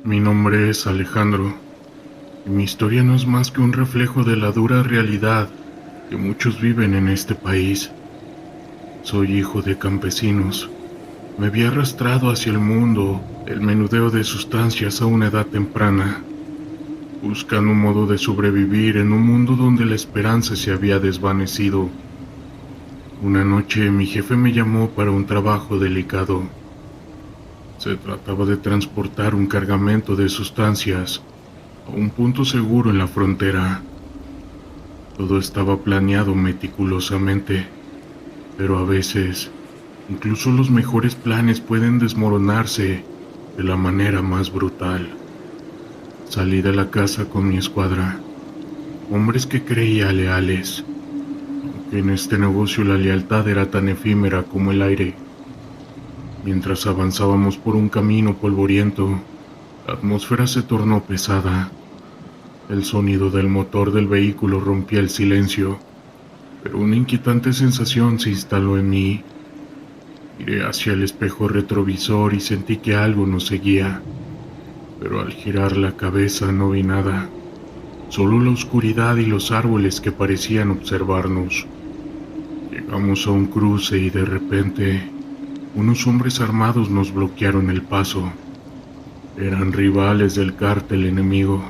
Mi nombre es Alejandro, y mi historia no es más que un reflejo de la dura realidad que muchos viven en este país. Soy hijo de campesinos. Me vi arrastrado hacia el mundo del menudeo de sustancias a una edad temprana, buscando un modo de sobrevivir en un mundo donde la esperanza se había desvanecido. Una noche mi jefe me llamó para un trabajo delicado. Se trataba de transportar un cargamento de sustancias a un punto seguro en la frontera. Todo estaba planeado meticulosamente, pero a veces, incluso los mejores planes pueden desmoronarse de la manera más brutal. Salí de la casa con mi escuadra, hombres que creía leales, aunque en este negocio la lealtad era tan efímera como el aire. Mientras avanzábamos por un camino polvoriento, la atmósfera se tornó pesada. El sonido del motor del vehículo rompía el silencio, pero una inquietante sensación se instaló en mí. Miré hacia el espejo retrovisor y sentí que algo nos seguía, pero al girar la cabeza no vi nada, solo la oscuridad y los árboles que parecían observarnos. Llegamos a un cruce y de repente, unos hombres armados nos bloquearon el paso. Eran rivales del cártel enemigo.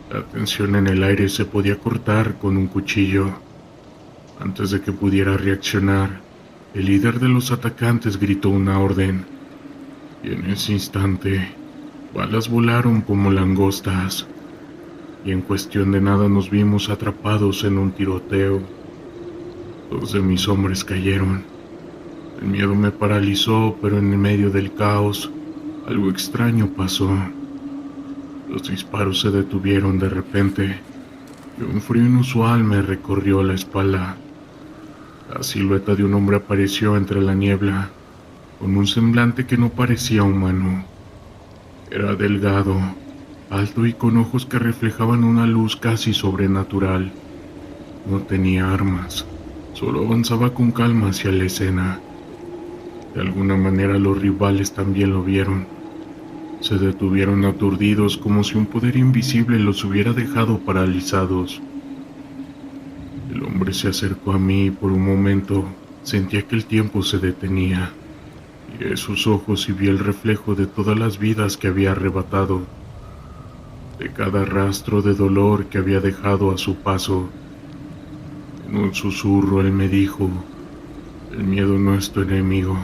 La tensión en el aire se podía cortar con un cuchillo. Antes de que pudiera reaccionar, el líder de los atacantes gritó una orden, y en ese instante, balas volaron como langostas, y en cuestión de nada nos vimos atrapados en un tiroteo. Dos de mis hombres cayeron. El miedo me paralizó, pero en medio del caos, algo extraño pasó. Los disparos se detuvieron de repente, y un frío inusual me recorrió la espalda. La silueta de un hombre apareció entre la niebla, con un semblante que no parecía humano. Era delgado, alto y con ojos que reflejaban una luz casi sobrenatural. No tenía armas, solo avanzaba con calma hacia la escena. De alguna manera los rivales también lo vieron. Se detuvieron aturdidos como si un poder invisible los hubiera dejado paralizados. El hombre se acercó a mí y por un momento sentía que el tiempo se detenía. Miré sus ojos y vi el reflejo de todas las vidas que había arrebatado, de cada rastro de dolor que había dejado a su paso. En un susurro él me dijo: "El miedo no es tu enemigo,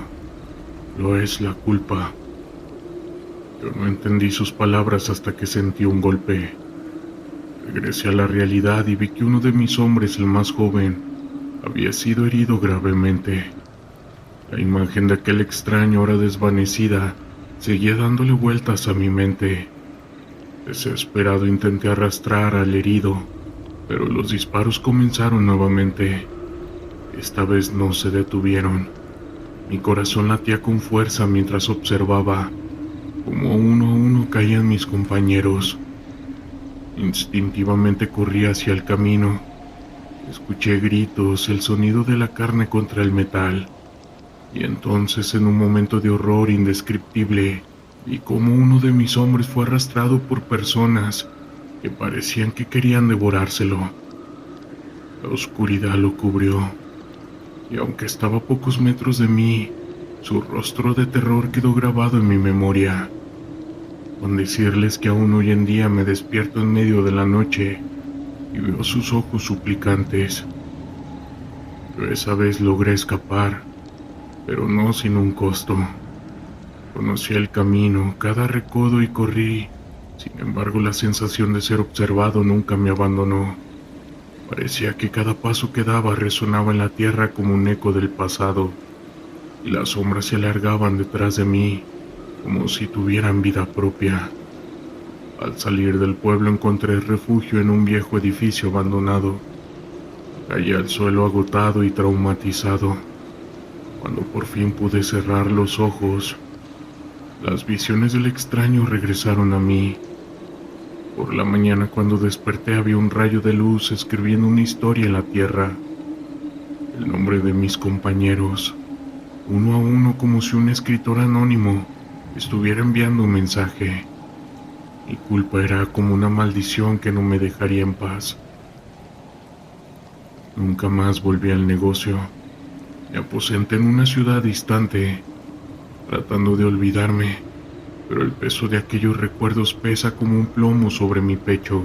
lo es la culpa". Yo no entendí sus palabras hasta que sentí un golpe. Regresé a la realidad y vi que uno de mis hombres, el más joven, había sido herido gravemente. La imagen de aquel extraño, ahora desvanecida, seguía dándole vueltas a mi mente. Desesperado intenté arrastrar al herido, pero los disparos comenzaron nuevamente. Esta vez no se detuvieron. Mi corazón latía con fuerza mientras observaba cómo uno a uno caían mis compañeros. Instintivamente corrí hacia el camino. Escuché gritos, el sonido de la carne contra el metal, y entonces, en un momento de horror indescriptible, vi cómo uno de mis hombres fue arrastrado por personas que parecían que querían devorárselo. La oscuridad lo cubrió, y aunque estaba a pocos metros de mí, su rostro de terror quedó grabado en mi memoria. Con decirles que aún hoy en día me despierto en medio de la noche y veo sus ojos suplicantes. Yo esa vez logré escapar, pero no sin un costo. Conocí el camino, cada recodo y corrí. Sin embargo, la sensación de ser observado nunca me abandonó. Parecía que cada paso que daba resonaba en la tierra como un eco del pasado, y las sombras se alargaban detrás de mí, como si tuvieran vida propia. Al salir del pueblo encontré refugio en un viejo edificio abandonado. Caí al suelo agotado y traumatizado. Cuando por fin pude cerrar los ojos, las visiones del extraño regresaron a mí. Por la mañana, cuando desperté, había un rayo de luz escribiendo una historia en la tierra. El nombre de mis compañeros, uno a uno, como si un escritor anónimo estuviera enviando un mensaje. Mi culpa era como una maldición que no me dejaría en paz. Nunca más volví al negocio. Me aposenté en una ciudad distante, tratando de olvidarme, pero el peso de aquellos recuerdos pesa como un plomo sobre mi pecho.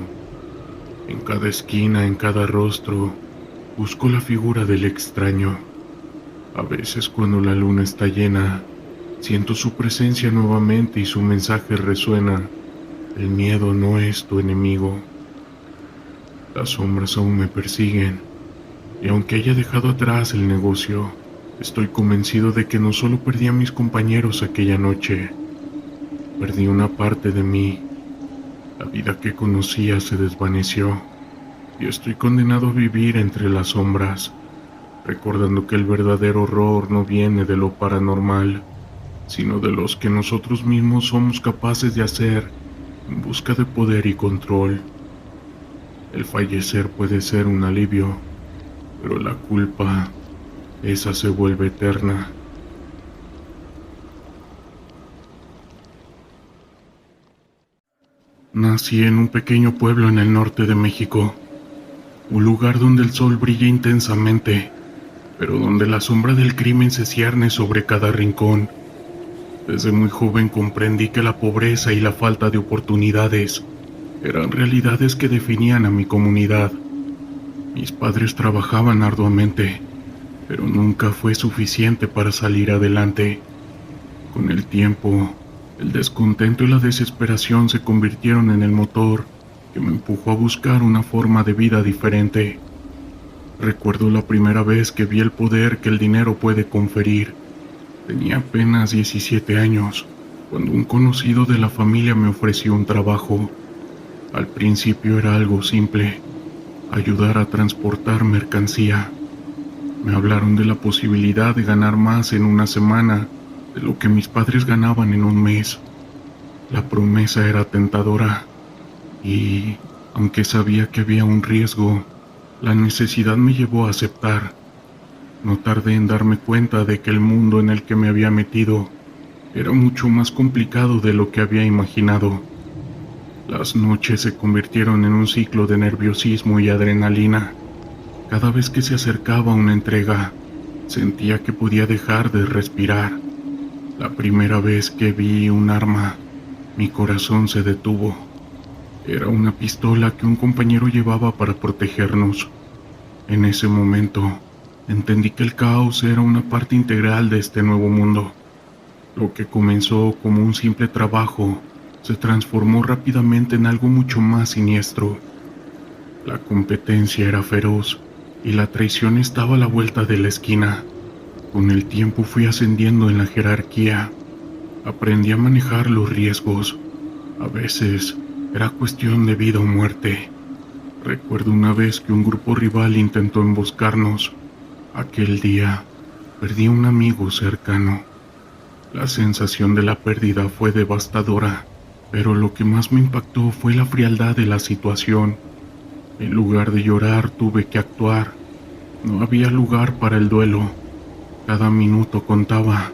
En cada esquina, en cada rostro, busco la figura del extraño. A veces cuando la luna está llena, siento su presencia nuevamente y su mensaje resuena: el miedo no es tu enemigo. Las sombras aún me persiguen, y aunque haya dejado atrás el negocio, estoy convencido de que no solo perdí a mis compañeros aquella noche, perdí una parte de mí. La vida que conocía se desvaneció, y estoy condenado a vivir entre las sombras, recordando que el verdadero horror no viene de lo paranormal, sino de los que nosotros mismos somos capaces de hacer en busca de poder y control. El fallecer puede ser un alivio, pero la culpa, esa se vuelve eterna. Nací en un pequeño pueblo en el norte de México, un lugar donde el sol brilla intensamente, pero donde la sombra del crimen se cierne sobre cada rincón. Desde muy joven comprendí que la pobreza y la falta de oportunidades eran realidades que definían a mi comunidad. Mis padres trabajaban arduamente, pero nunca fue suficiente para salir adelante. Con el tiempo, el descontento y la desesperación se convirtieron en el motor que me empujó a buscar una forma de vida diferente. Recuerdo la primera vez que vi el poder que el dinero puede conferir. Tenía apenas 17 años, cuando un conocido de la familia me ofreció un trabajo. Al principio era algo simple: ayudar a transportar mercancía. Me hablaron de la posibilidad de ganar más en una semana de lo que mis padres ganaban en un mes. La promesa era tentadora y, aunque sabía que había un riesgo, la necesidad me llevó a aceptar. No tardé en darme cuenta de que el mundo en el que me había metido era mucho más complicado de lo que había imaginado. Las noches se convirtieron en un ciclo de nerviosismo y adrenalina. Cada vez que se acercaba una entrega, sentía que podía dejar de respirar. La primera vez que vi un arma, mi corazón se detuvo. Era una pistola que un compañero llevaba para protegernos. En ese momento, entendí que el caos era una parte integral de este nuevo mundo. Lo que comenzó como un simple trabajo se transformó rápidamente en algo mucho más siniestro. La competencia era feroz y la traición estaba a la vuelta de la esquina. Con el tiempo fui ascendiendo en la jerarquía. Aprendí a manejar los riesgos. A veces era cuestión de vida o muerte. Recuerdo una vez que un grupo rival intentó emboscarnos. Aquel día perdí a un amigo cercano. La sensación de la pérdida fue devastadora, pero lo que más me impactó fue la frialdad de la situación. En lugar de llorar, tuve que actuar. No había lugar para el duelo. Cada minuto contaba,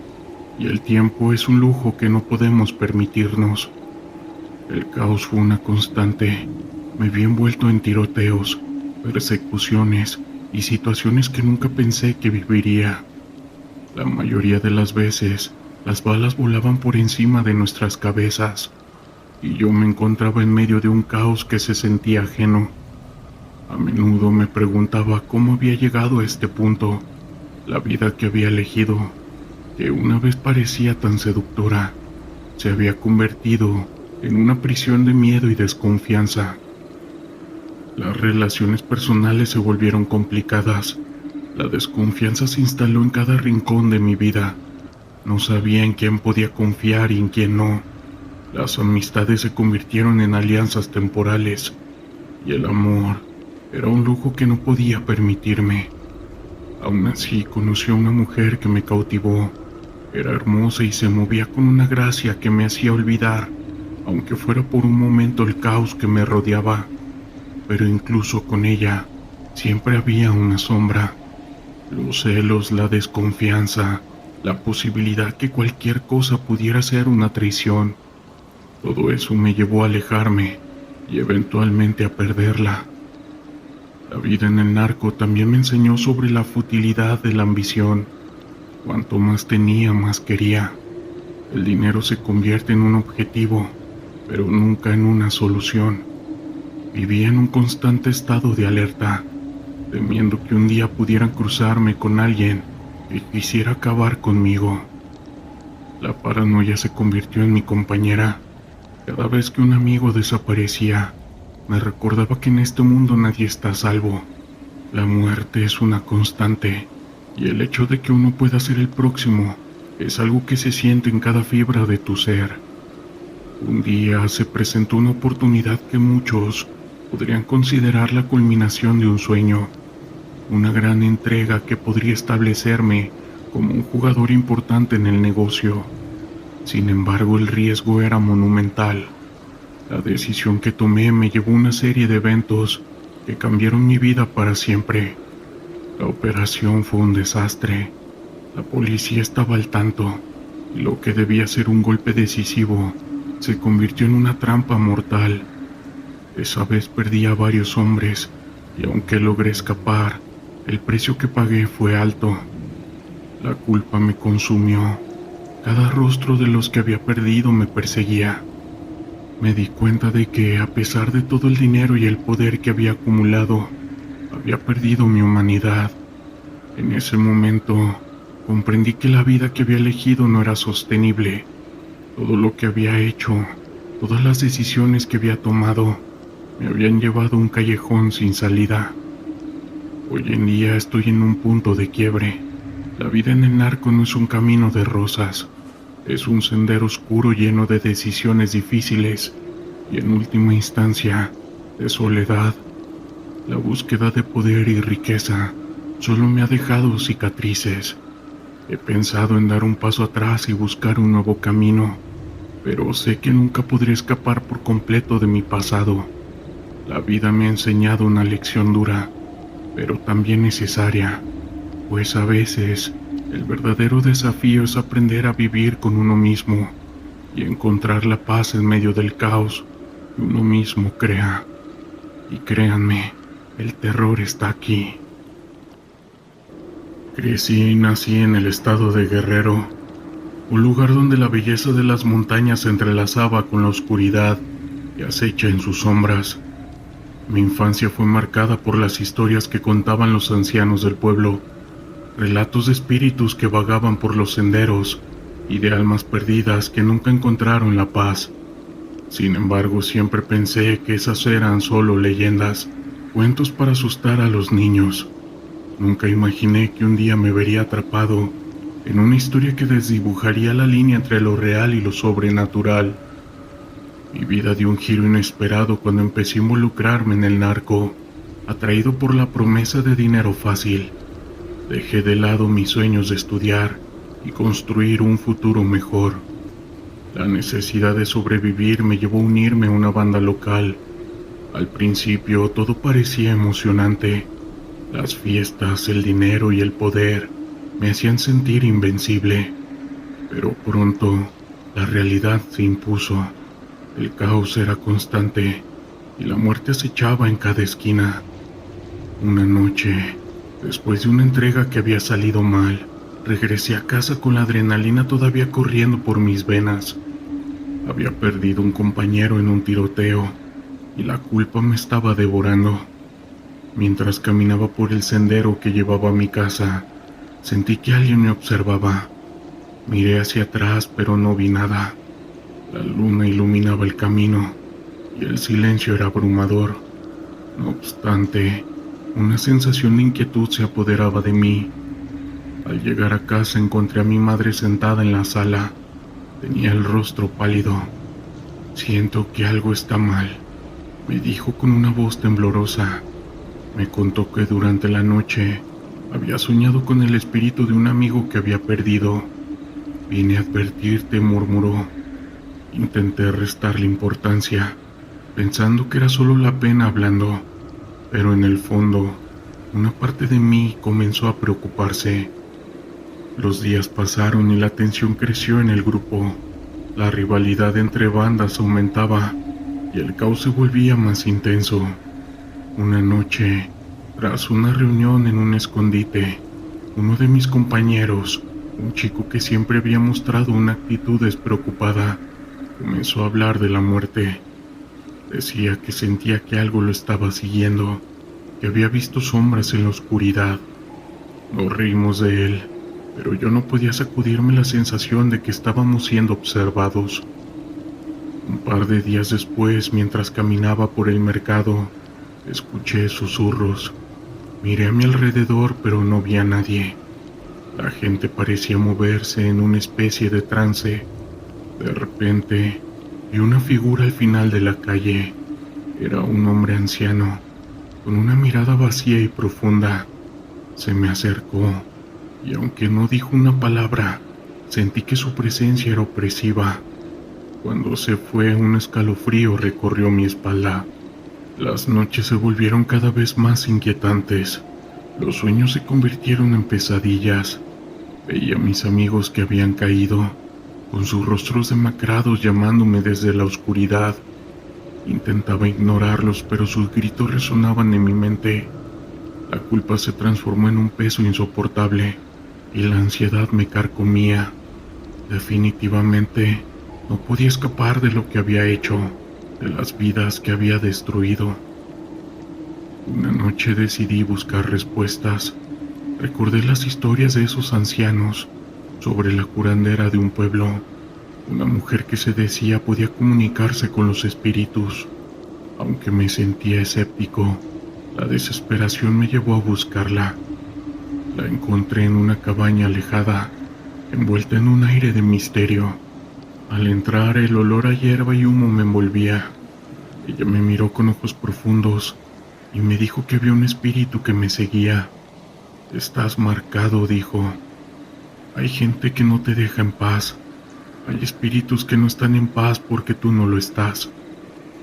y el tiempo es un lujo que no podemos permitirnos. El caos fue una constante. Me vi envuelto en tiroteos, persecuciones y situaciones que nunca pensé que viviría. La mayoría de las veces, las balas volaban por encima de nuestras cabezas, y yo me encontraba en medio de un caos que se sentía ajeno. A menudo me preguntaba cómo había llegado a este punto. La vida que había elegido, que una vez parecía tan seductora, se había convertido en una prisión de miedo y desconfianza. Las relaciones personales se volvieron complicadas. La desconfianza se instaló en cada rincón de mi vida. No sabía en quién podía confiar y en quién no. Las amistades se convirtieron en alianzas temporales, y el amor era un lujo que no podía permitirme. Aún así, conocí a una mujer que me cautivó. Era hermosa y se movía con una gracia que me hacía olvidar, aunque fuera por un momento, el caos que me rodeaba. Pero incluso con ella, siempre había una sombra. Los celos, la desconfianza, la posibilidad que cualquier cosa pudiera ser una traición. Todo eso me llevó a alejarme y eventualmente a perderla. La vida en el narco también me enseñó sobre la futilidad de la ambición. Cuanto más tenía, más quería. El dinero se convierte en un objetivo, pero nunca en una solución. Vivía en un constante estado de alerta, temiendo que un día pudieran cruzarme con alguien que quisiera acabar conmigo. La paranoia se convirtió en mi compañera. Cada vez que un amigo desaparecía, me recordaba que en este mundo nadie está a salvo. La muerte es una constante, y el hecho de que uno pueda ser el próximo es algo que se siente en cada fibra de tu ser. Un día se presentó una oportunidad que muchos podrían considerar la culminación de un sueño, una gran entrega que podría establecerme como un jugador importante en el negocio. Sin embargo, el riesgo era monumental. La decisión que tomé me llevó a una serie de eventos que cambiaron mi vida para siempre. La operación fue un desastre. La policía estaba al tanto, y lo que debía ser un golpe decisivo se convirtió en una trampa mortal. Esa vez perdí a varios hombres, y aunque logré escapar, el precio que pagué fue alto. La culpa me consumió. Cada rostro de los que había perdido me perseguía. Me di cuenta de que, a pesar de todo el dinero y el poder que había acumulado, había perdido mi humanidad. En ese momento, comprendí que la vida que había elegido no era sostenible. Todo lo que había hecho, todas las decisiones que había tomado, me habían llevado a un callejón sin salida. Hoy en día estoy en un punto de quiebre. La vida en el narco no es un camino de rosas. Es un sendero oscuro lleno de decisiones difíciles y, en última instancia, de soledad. La búsqueda de poder y riqueza solo me ha dejado cicatrices. He pensado en dar un paso atrás y buscar un nuevo camino, pero sé que nunca podré escapar por completo de mi pasado. La vida me ha enseñado una lección dura, pero también necesaria, pues a veces el verdadero desafío es aprender a vivir con uno mismo y encontrar la paz en medio del caos que uno mismo crea. Y créanme, el terror está aquí. Crecí y nací en el estado de Guerrero, un lugar donde la belleza de las montañas se entrelazaba con la oscuridad que acecha en sus sombras. Mi infancia fue marcada por las historias que contaban los ancianos del pueblo, relatos de espíritus que vagaban por los senderos y de almas perdidas que nunca encontraron la paz. Sin embargo, siempre pensé que esas eran solo leyendas, cuentos para asustar a los niños. Nunca imaginé que un día me vería atrapado en una historia que desdibujaría la línea entre lo real y lo sobrenatural. Mi vida dio un giro inesperado cuando empecé a involucrarme en el narco, atraído por la promesa de dinero fácil. Dejé de lado mis sueños de estudiar y construir un futuro mejor. La necesidad de sobrevivir me llevó a unirme a una banda local. Al principio todo parecía emocionante. Las fiestas, el dinero y el poder me hacían sentir invencible. Pero pronto la realidad se impuso. El caos era constante y la muerte acechaba en cada esquina. Una noche, después de una entrega que había salido mal, regresé a casa con la adrenalina todavía corriendo por mis venas. Había perdido un compañero en un tiroteo y la culpa me estaba devorando. Mientras caminaba por el sendero que llevaba a mi casa, sentí que alguien me observaba. Miré hacia atrás, pero no vi nada. La luna iluminaba el camino y el silencio era abrumador. No obstante, una sensación de inquietud se apoderaba de mí. Al llegar a casa encontré a mi madre sentada en la sala. Tenía el rostro pálido. «Siento que algo está mal», me dijo con una voz temblorosa. Me contó que durante la noche había soñado con el espíritu de un amigo que había perdido. «Vine a advertirte», murmuró. Intenté restarle importancia, pensando que era solo la pena hablando, pero en el fondo, una parte de mí comenzó a preocuparse. Los días pasaron y la tensión creció en el grupo. La rivalidad entre bandas aumentaba y el caos se volvía más intenso. Una noche, tras una reunión en un escondite, uno de mis compañeros, un chico que siempre había mostrado una actitud despreocupada, comenzó a hablar de la muerte. Decía que sentía que algo lo estaba siguiendo, que había visto sombras en la oscuridad. Nos reímos de él, pero yo no podía sacudirme la sensación de que estábamos siendo observados. Un par de días después, mientras caminaba por el mercado, escuché susurros. Miré a mi alrededor, pero no vi a nadie. La gente parecía moverse en una especie de trance. De repente, vi una figura al final de la calle. Era un hombre anciano, con una mirada vacía y profunda. Se me acercó, y aunque no dijo una palabra, sentí que su presencia era opresiva. Cuando se fue, un escalofrío recorrió mi espalda. Las noches se volvieron cada vez más inquietantes. Los sueños se convirtieron en pesadillas. Veía a mis amigos que habían caído, con sus rostros demacrados llamándome desde la oscuridad. Intentaba ignorarlos, pero sus gritos resonaban en mi mente. La culpa se transformó en un peso insoportable y la ansiedad me carcomía. Definitivamente, no podía escapar de lo que había hecho, de las vidas que había destruido. Una noche decidí buscar respuestas. Recordé las historias de esos ancianos sobre la curandera de un pueblo, una mujer que se decía podía comunicarse con los espíritus. Aunque me sentía escéptico, la desesperación me llevó a buscarla. La encontré en una cabaña alejada, envuelta en un aire de misterio. Al entrar, el olor a hierba y humo me envolvía. Ella me miró con ojos profundos y me dijo que había un espíritu que me seguía. «Estás marcado», dijo. «Hay gente que no te deja en paz. Hay espíritus que no están en paz porque tú no lo estás.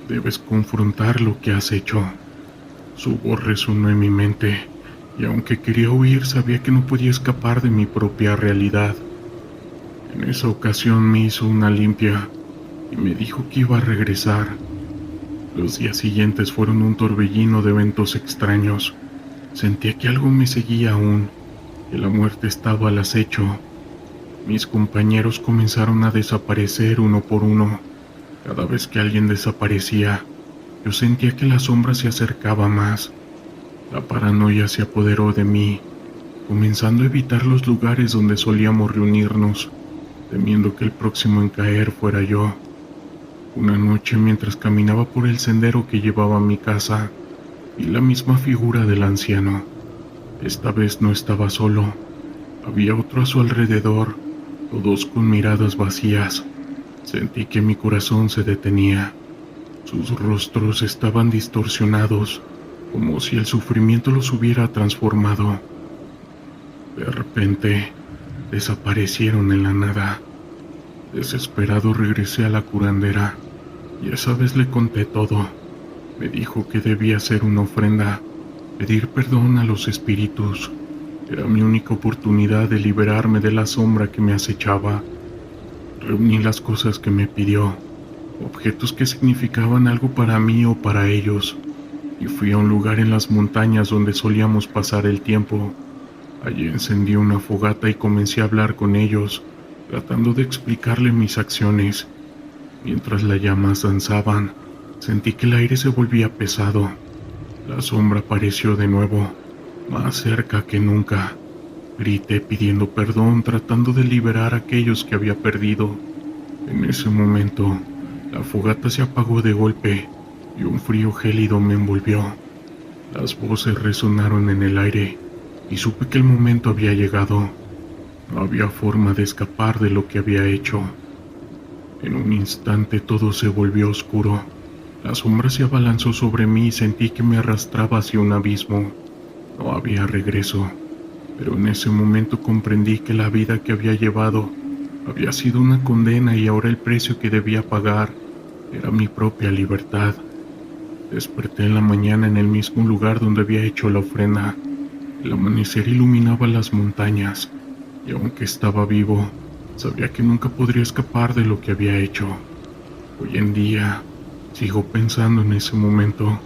Debes confrontar lo que has hecho». Su voz resonó en mi mente, y aunque quería huir, sabía que no podía escapar de mi propia realidad. En esa ocasión me hizo una limpia y me dijo que iba a regresar. Los días siguientes fueron un torbellino de eventos extraños. Sentía que algo me seguía aún, que la muerte estaba al acecho. Mis compañeros comenzaron a desaparecer uno por uno. Cada vez que alguien desaparecía, yo sentía que la sombra se acercaba más. La paranoia se apoderó de mí, comenzando a evitar los lugares donde solíamos reunirnos, temiendo que el próximo en caer fuera yo. Una noche, mientras caminaba por el sendero que llevaba a mi casa, vi la misma figura del anciano. Esta vez no estaba solo. Había otro a su alrededor, todos con miradas vacías. Sentí que mi corazón se detenía. Sus rostros estaban distorsionados, como si el sufrimiento los hubiera transformado. De repente, desaparecieron en la nada. Desesperado regresé a la curandera, y esa vez le conté todo. Me dijo que debía hacer una ofrenda, pedir perdón a los espíritus. Era mi única oportunidad de liberarme de la sombra que me acechaba. Reuní las cosas que me pidió, objetos que significaban algo para mí o para ellos, y fui a un lugar en las montañas donde solíamos pasar el tiempo. Allí encendí una fogata y comencé a hablar con ellos, tratando de explicarle mis acciones. Mientras las llamas danzaban, sentí que el aire se volvía pesado. La sombra apareció de nuevo, más cerca que nunca. Grité pidiendo perdón, tratando de liberar a aquellos que había perdido. En ese momento, la fogata se apagó de golpe y un frío gélido me envolvió. Las voces resonaron en el aire y supe que el momento había llegado. No había forma de escapar de lo que había hecho. En un instante todo se volvió oscuro. La sombra se abalanzó sobre mí y sentí que me arrastraba hacia un abismo. No había regreso, pero en ese momento comprendí que la vida que había llevado había sido una condena y ahora el precio que debía pagar era mi propia libertad. Desperté en la mañana en el mismo lugar donde había hecho la ofrenda. El amanecer iluminaba las montañas, y aunque estaba vivo, Sabía que nunca podría escapar de lo que había hecho. Hoy en día sigo pensando en ese momento,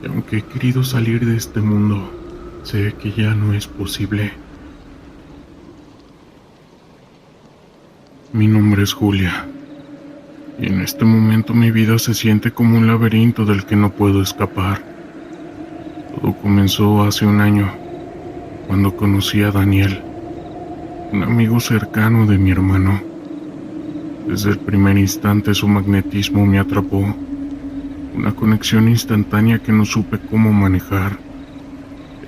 y aunque he querido salir de este mundo, sé que ya no es posible. Mi nombre es Julia, y en este momento mi vida se siente como un laberinto del que no puedo escapar. Todo comenzó hace un año, cuando conocí a Daniel, un amigo cercano de mi hermano. Desde el primer instante su magnetismo me atrapó, una conexión instantánea que no supe cómo manejar.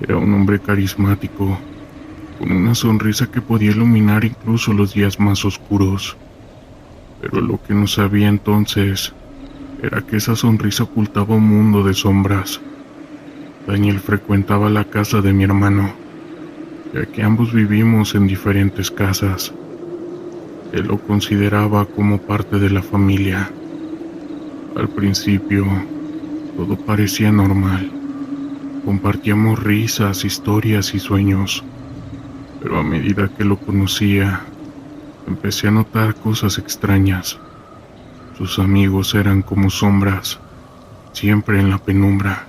Era un hombre carismático, con una sonrisa que podía iluminar incluso los días más oscuros. Pero lo que no sabía entonces era que esa sonrisa ocultaba un mundo de sombras. Daniel frecuentaba la casa de mi hermano, ya que ambos vivimos en diferentes casas. Él lo consideraba como parte de la familia. Al principio, todo parecía normal. Compartíamos risas, historias y sueños. Pero a medida que lo conocía, empecé a notar cosas extrañas. Sus amigos eran como sombras, siempre en la penumbra,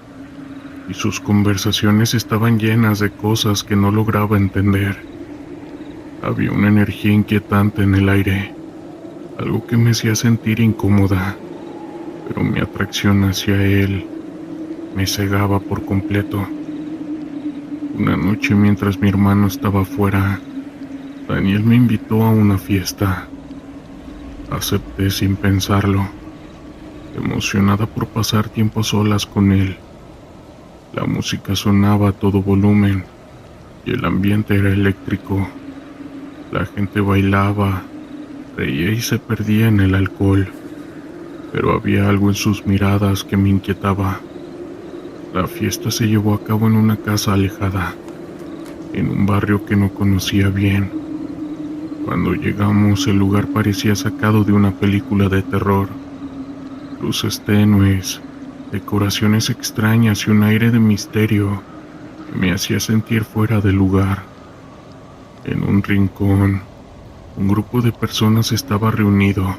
y sus conversaciones estaban llenas de cosas que no lograba entender. Había una energía inquietante en el aire, algo que me hacía sentir incómoda, pero mi atracción hacia él me cegaba por completo. Una noche, mientras mi hermano estaba fuera, Daniel me invitó a una fiesta. Acepté sin pensarlo, emocionada por pasar tiempo a solas con él. La música sonaba a todo volumen y el ambiente era eléctrico. La gente bailaba, reía y se perdía en el alcohol, pero había algo en sus miradas que me inquietaba. La fiesta se llevó a cabo en una casa alejada, en un barrio que no conocía bien. Cuando llegamos, el lugar parecía sacado de una película de terror. Luces tenues, decoraciones extrañas y un aire de misterio que me hacía sentir fuera de lugar. En un rincón, un grupo de personas estaba reunido,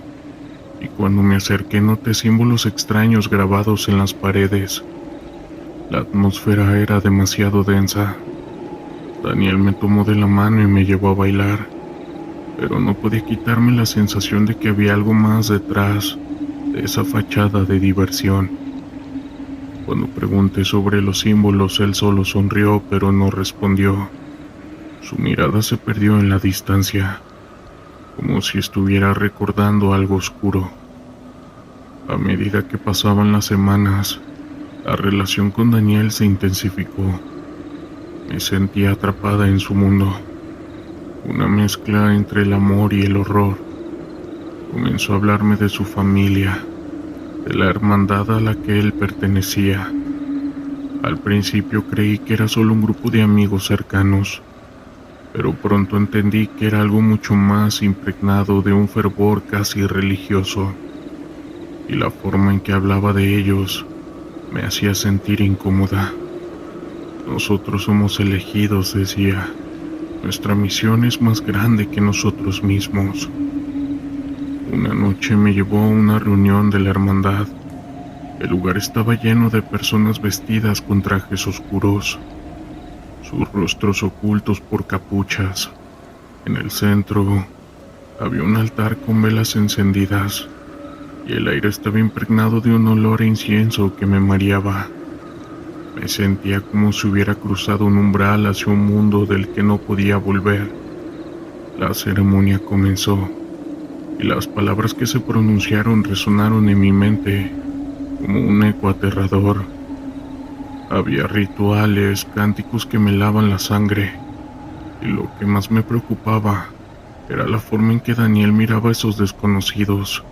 y cuando me acerqué noté símbolos extraños grabados en las paredes. La atmósfera era demasiado densa. Daniel me tomó de la mano y me llevó a bailar, pero no podía quitarme la sensación de que había algo más detrás de esa fachada de diversión. Cuando pregunté sobre los símbolos, él solo sonrió, pero no respondió. Su mirada se perdió en la distancia, como si estuviera recordando algo oscuro. A medida que pasaban las semanas, la relación con Daniel se intensificó. Me sentía atrapada en su mundo, una mezcla entre el amor y el horror. Comenzó a hablarme de su familia, de la hermandad a la que él pertenecía. Al principio creí que era solo un grupo de amigos cercanos, pero pronto entendí que era algo mucho más, impregnado de un fervor casi religioso, y la forma en que hablaba de ellos me hacía sentir incómoda. Nosotros somos elegidos, decía. Nuestra misión es más grande que nosotros mismos. Una noche me llevó a una reunión de la hermandad. El lugar estaba lleno de personas vestidas con trajes oscuros, sus rostros ocultos por capuchas. En el centro había un altar con velas encendidas, y el aire estaba impregnado de un olor a incienso que me mareaba. Me sentía como si hubiera cruzado un umbral hacia un mundo del que no podía volver. La ceremonia comenzó, y las palabras que se pronunciaron resonaron en mi mente como un eco aterrador. Había rituales, cánticos que me helaban la sangre, y lo que más me preocupaba era la forma en que Daniel miraba a esos desconocidos,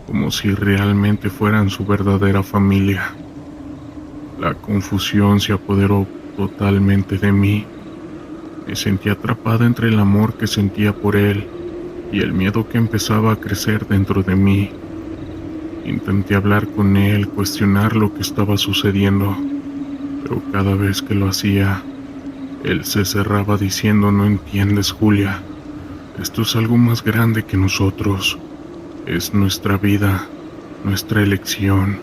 como si realmente fueran su verdadera familia. La confusión se apoderó totalmente de mí. Me sentí atrapada entre el amor que sentía por él y el miedo que empezaba a crecer dentro de mí. Intenté hablar con él, cuestionar lo que estaba sucediendo, pero cada vez que lo hacía, él se cerraba diciendo: «No entiendes, Julia, Esto es algo más grande que nosotros. Es nuestra vida, nuestra elección.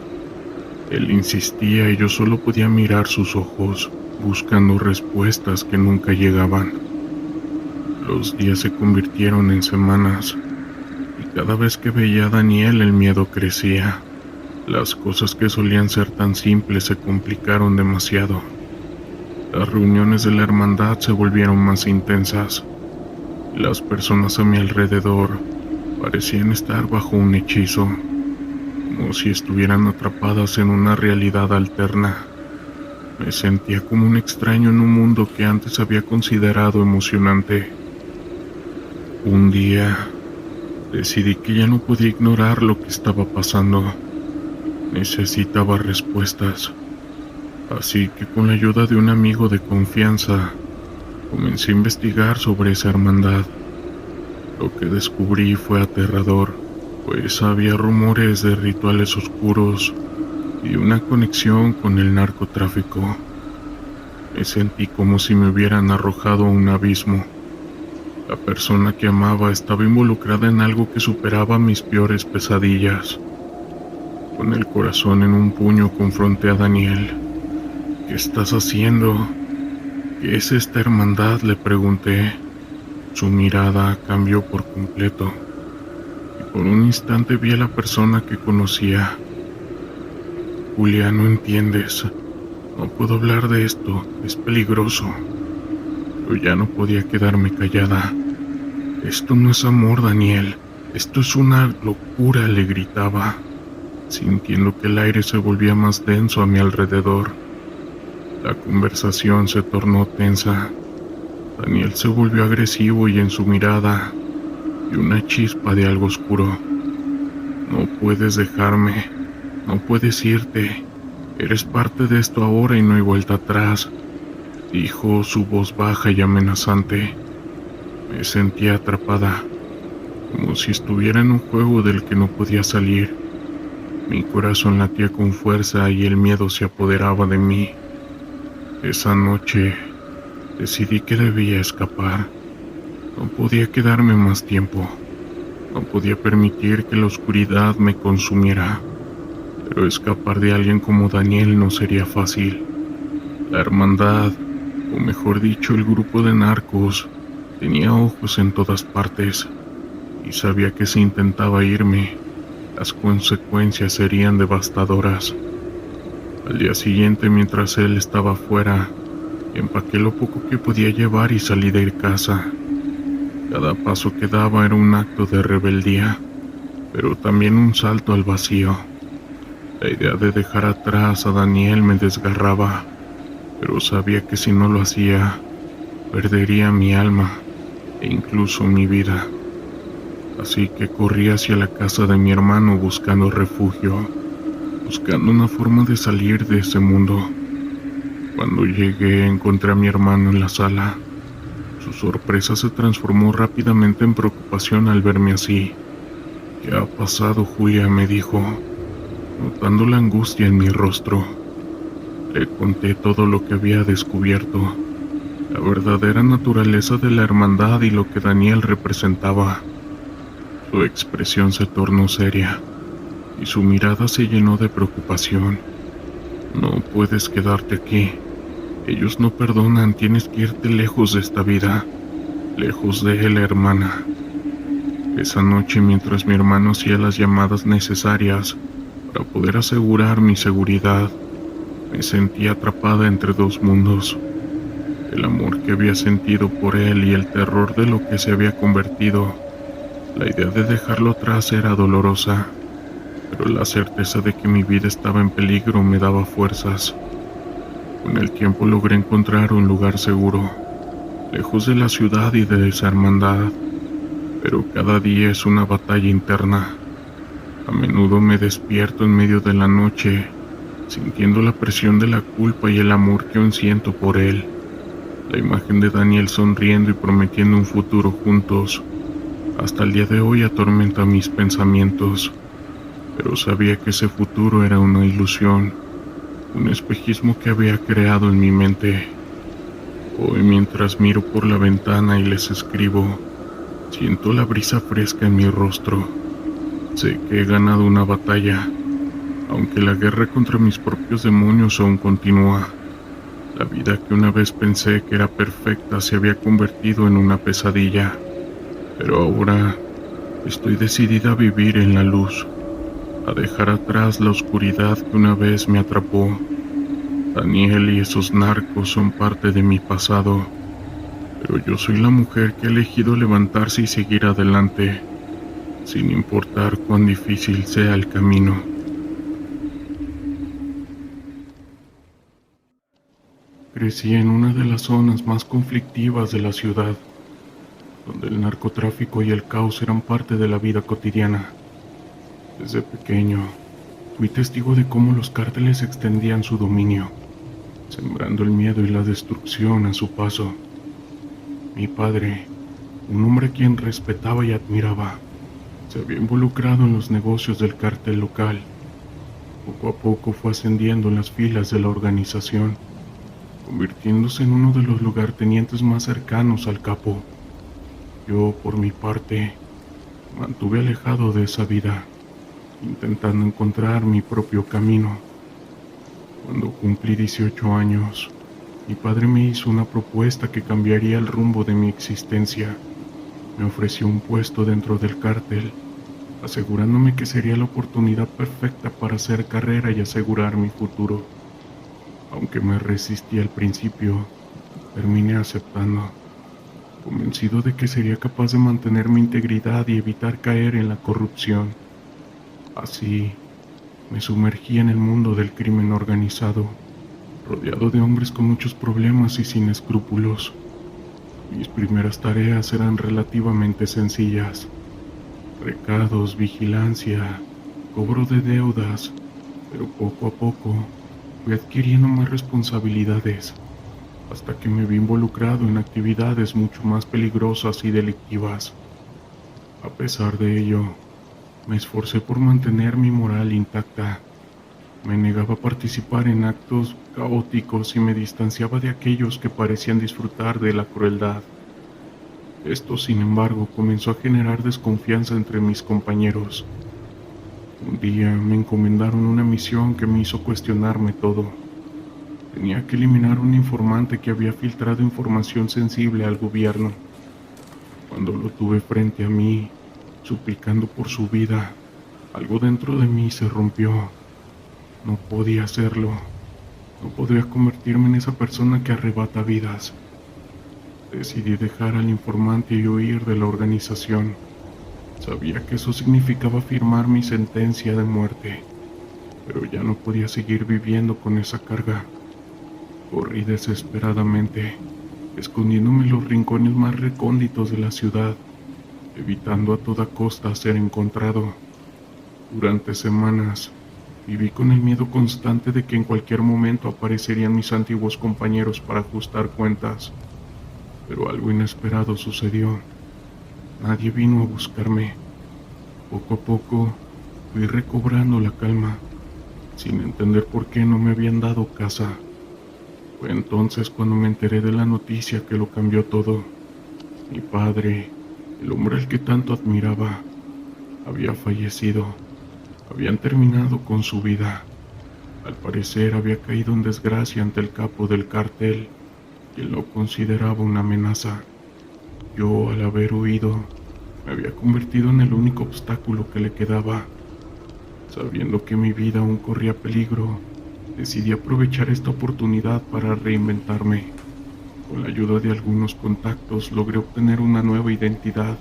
Él insistía y yo solo podía mirar sus ojos, buscando respuestas que nunca llegaban. Los días se convirtieron en semanas, y cada vez que veía a Daniel el miedo crecía. Las cosas que solían ser tan simples se complicaron demasiado. Las reuniones de la hermandad se volvieron más intensas. Las personas a mi alrededor parecían estar bajo un hechizo, como si estuvieran atrapadas en una realidad alterna. Me sentía como un extraño en un mundo que antes había considerado emocionante. Un día, decidí que ya no podía ignorar lo que estaba pasando. Necesitaba respuestas. Así que con la ayuda de un amigo de confianza, comencé a investigar sobre esa hermandad. Lo que descubrí fue aterrador, pues había rumores de rituales oscuros y una conexión con el narcotráfico. Me sentí como si me hubieran arrojado a un abismo. La persona que amaba estaba involucrada en algo que superaba mis peores pesadillas. Con el corazón en un puño confronté a Daniel. ¿Qué estás haciendo? ¿Qué es esta hermandad?, le pregunté. Su mirada cambió por completo, y por un instante vi a la persona que conocía. Julia, no entiendes. No puedo hablar de esto, es peligroso. Yo ya no podía quedarme callada. Esto no es amor, Daniel. Esto es una locura, le gritaba, sintiendo que el aire se volvía más denso a mi alrededor. La conversación se tornó tensa. Daniel se volvió agresivo y en su mirada vi una chispa de algo oscuro. No puedes dejarme, no puedes irte. Eres parte de esto ahora y no hay vuelta atrás, dijo, su voz baja y amenazante. Me sentía atrapada, como si estuviera en un juego del que no podía salir. Mi corazón latía con fuerza y el miedo se apoderaba de mí. Esa noche decidí que debía escapar. No podía quedarme más tiempo. No podía permitir que la oscuridad me consumiera. Pero escapar de alguien como Daniel no sería fácil. La hermandad, o mejor dicho, el grupo de narcos, tenía ojos en todas partes, y sabía que si intentaba irme, las consecuencias serían devastadoras. Al día siguiente, mientras él estaba fuera, empaqué lo poco que podía llevar y salí de casa. Cada paso que daba era un acto de rebeldía, pero también un salto al vacío. La idea de dejar atrás a Daniel me desgarraba, pero sabía que si no lo hacía, perdería mi alma e incluso mi vida. Así que corrí hacia la casa de mi hermano buscando refugio, buscando una forma de salir de ese mundo. Cuando llegué, encontré a mi hermano en la sala. Su sorpresa se transformó rápidamente en preocupación al verme así. ¿Qué ha pasado, Julia?, me dijo, notando la angustia en mi rostro. Le conté todo lo que había descubierto, la verdadera naturaleza de la hermandad y lo que Daniel representaba. Su expresión se tornó seria, y su mirada se llenó de preocupación. No puedes quedarte aquí. Ellos no perdonan, tienes que irte lejos de esta vida, lejos de él, hermana. Esa noche, mientras mi hermano hacía las llamadas necesarias para poder asegurar mi seguridad, me sentí atrapada entre dos mundos. El amor que había sentido por él y el terror de lo que se había convertido. La idea de dejarlo atrás era dolorosa, pero la certeza de que mi vida estaba en peligro me daba fuerzas. Con el tiempo logré encontrar un lugar seguro, lejos de la ciudad y de esa hermandad, pero cada día es una batalla interna. A menudo me despierto en medio de la noche, sintiendo la presión de la culpa y el amor que aún siento por él. La imagen de Daniel sonriendo y prometiendo un futuro juntos, hasta el día de hoy atormenta mis pensamientos, pero sabía que ese futuro era una ilusión, un espejismo que había creado en mi mente. Hoy, mientras miro por la ventana y les escribo, Siento la brisa fresca en mi rostro. Sé que he ganado una batalla, aunque la guerra contra mis propios demonios aún continúa. La vida que una vez pensé que era perfecta se había convertido en una pesadilla, pero ahora estoy decidida a vivir en la luz, a dejar atrás la oscuridad que una vez me atrapó. Daniel y esos narcos son parte de mi pasado, pero yo soy la mujer que ha elegido levantarse y seguir adelante, sin importar cuán difícil sea el camino. Crecí en una de las zonas más conflictivas de la ciudad, donde el narcotráfico y el caos eran parte de la vida cotidiana. Desde pequeño, fui testigo de cómo los cárteles extendían su dominio, sembrando el miedo y la destrucción a su paso. Mi padre, un hombre a quien respetaba y admiraba, se había involucrado en los negocios del cártel local. Poco a poco fue ascendiendo en las filas de la organización, convirtiéndose en uno de los lugartenientes más cercanos al capo. Yo, por mi parte, me mantuve alejado de esa vida, intentando encontrar mi propio camino. Cuando cumplí 18 años, mi padre me hizo una propuesta que cambiaría el rumbo de mi existencia. Me ofreció un puesto dentro del cártel, asegurándome que sería la oportunidad perfecta para hacer carrera y asegurar mi futuro. Aunque me resistí al principio, terminé aceptando, convencido de que sería capaz de mantener mi integridad y evitar caer en la corrupción. Así, me sumergí en el mundo del crimen organizado, rodeado de hombres con muchos problemas y sin escrúpulos. Mis primeras tareas eran relativamente sencillas: recados, vigilancia, cobro de deudas, pero poco a poco fui adquiriendo más responsabilidades, hasta que me vi involucrado en actividades mucho más peligrosas y delictivas. A pesar de ello, me esforcé por mantener mi moral intacta. Me negaba a participar en actos caóticos y me distanciaba de aquellos que parecían disfrutar de la crueldad. Esto, sin embargo, comenzó a generar desconfianza entre mis compañeros. Un día me encomendaron una misión que me hizo cuestionarme todo. Tenía que eliminar un informante que había filtrado información sensible al gobierno. Cuando lo tuve frente a mí, suplicando por su vida, algo dentro de mí se rompió. No podía hacerlo. No podría convertirme en esa persona que arrebata vidas. Decidí dejar al informante y huir de la organización. Sabía que eso significaba firmar mi sentencia de muerte, pero ya no podía seguir viviendo con esa carga. Corrí desesperadamente, escondiéndome en los rincones más recónditos de la ciudad, evitando a toda costa ser encontrado. Durante semanas, viví con el miedo constante de que en cualquier momento aparecerían mis antiguos compañeros para ajustar cuentas. Pero algo inesperado sucedió. Nadie vino a buscarme. Poco a poco, fui recobrando la calma, sin entender por qué no me habían dado casa. Fue entonces cuando me enteré de la noticia que lo cambió todo. Mi padre, el hombre al que tanto admiraba, había fallecido. Habían terminado con su vida. Al parecer había caído en desgracia ante el capo del cartel, quien lo consideraba una amenaza. Yo, al haber huido, me había convertido en el único obstáculo que le quedaba. Sabiendo que mi vida aún corría peligro, decidí aprovechar esta oportunidad para reinventarme. Con la ayuda de algunos contactos logré obtener una nueva identidad